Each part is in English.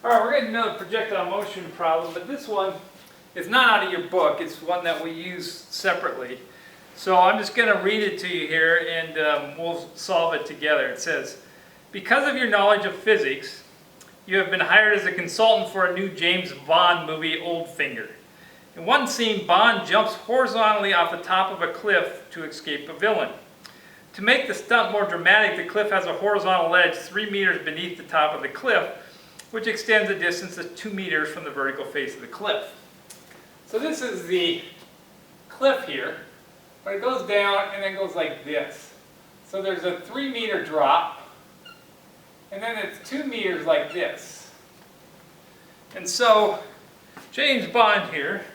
All right, we're going to do another projectile motion problem, but this one is not out of your book. It's one that we use separately. So I'm just going to read it to you here, and we'll solve it together. It says, because of your knowledge of physics, you have been hired as a consultant for a new James Bond movie, Oldfinger. In one scene, Bond jumps horizontally off the top of a cliff to escape a villain. To make the stunt more dramatic, the cliff has a horizontal ledge 3 meters beneath the top of the cliff, which extends a distance of 2 meters from the vertical face of the cliff. So this is the cliff here, but it goes down and then goes like this. So there's a 3-meter drop, and then it's 2 meters like this. And so James Bond here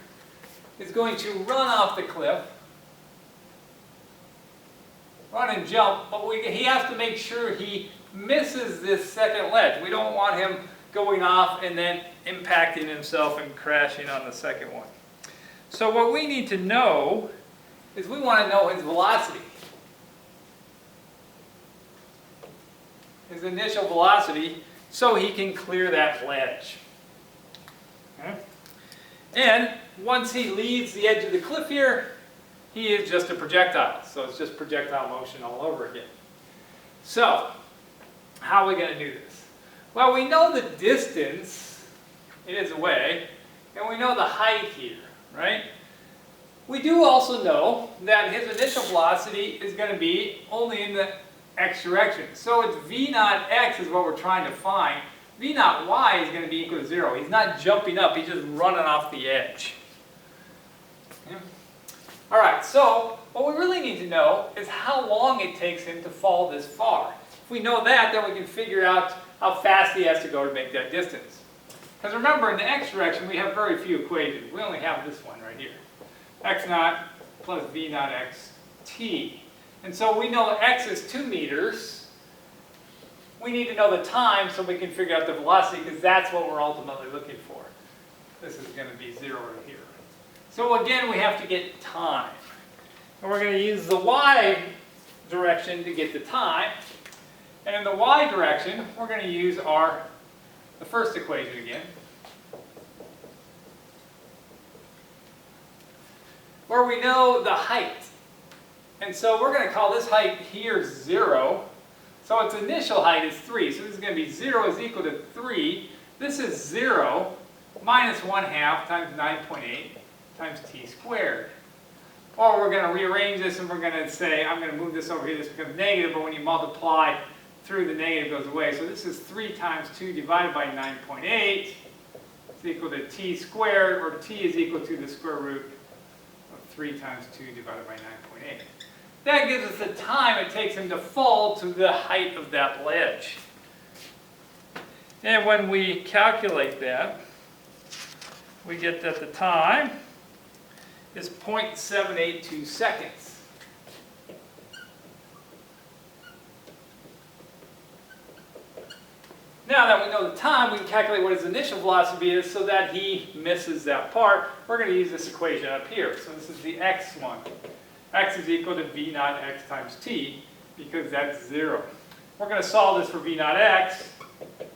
is going to run off the cliff, run and jump, but he has to make sure he misses this second ledge. We don't want him going off and then impacting himself and crashing on the second one. So what we need to know is we want to know his velocity. His initial velocity, so he can clear that ledge. Okay? And once he leaves the edge of the cliff here, he is just a projectile. So it's just projectile motion all over again. So, how are we going to do this? Well, we know the distance it is away, and we know the height here, right? We do also know that his initial velocity is going to be only in the x direction. So it's v naught x is what we're trying to find. V naught y is going to be equal to 0. He's not jumping up, he's just running off the edge. Okay. All right, so what we really need to know is how long it takes him to fall this far. If we know that, then we can figure out how fast he has to go to make that distance. Because remember, in the x direction, we have very few equations. We only have this one right here. X naught plus v naught x t. And so we know x is 2 meters. We need to know the time so we can figure out the velocity, because that's what we're ultimately looking for. This is going to be 0 right here. So again, we have to get time. And we're going to use the y direction to get the time. And in the y direction, we're going to use the first equation again, where we know the height. And so we're going to call this height here 0. So its initial height is 3. So this is going to be 0 is equal to 3. This is 0 minus 1/2 times 9.8 times t squared. Or we're going to rearrange this and we're going to say, I'm going to move this over here, this becomes negative, but when you multiply through, the negative goes away. So this is 3 times 2 divided by 9.8 is equal to t squared, or t is equal to the square root of 3 times 2 divided by 9.8. That gives us the time it takes him to fall to the height of that ledge. And when we calculate that, we get that the time is 0.782 seconds. Now that we know the time, we can calculate what his initial velocity is so that he misses that part. We're going to use this equation up here. So this is the x one. X is equal to v naught x times t, because that's 0. We're going to solve this for v naught x,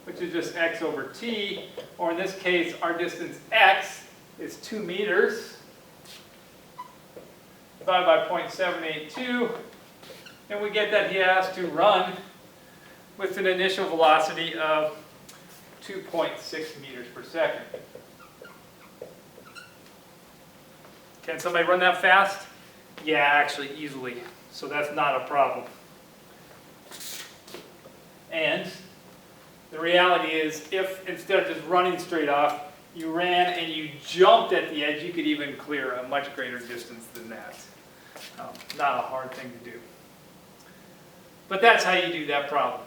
which is just x over t, or in this case, our distance x is 2 meters divided by 0.782, and we get that he has to run with an initial velocity of 2.6 meters per second. Can somebody run that fast? Yeah, actually easily. So that's not a problem. And the reality is, if instead of just running straight off, you ran and you jumped at the edge, you could even clear a much greater distance than that. Not a hard thing to do. But that's how you do that problem.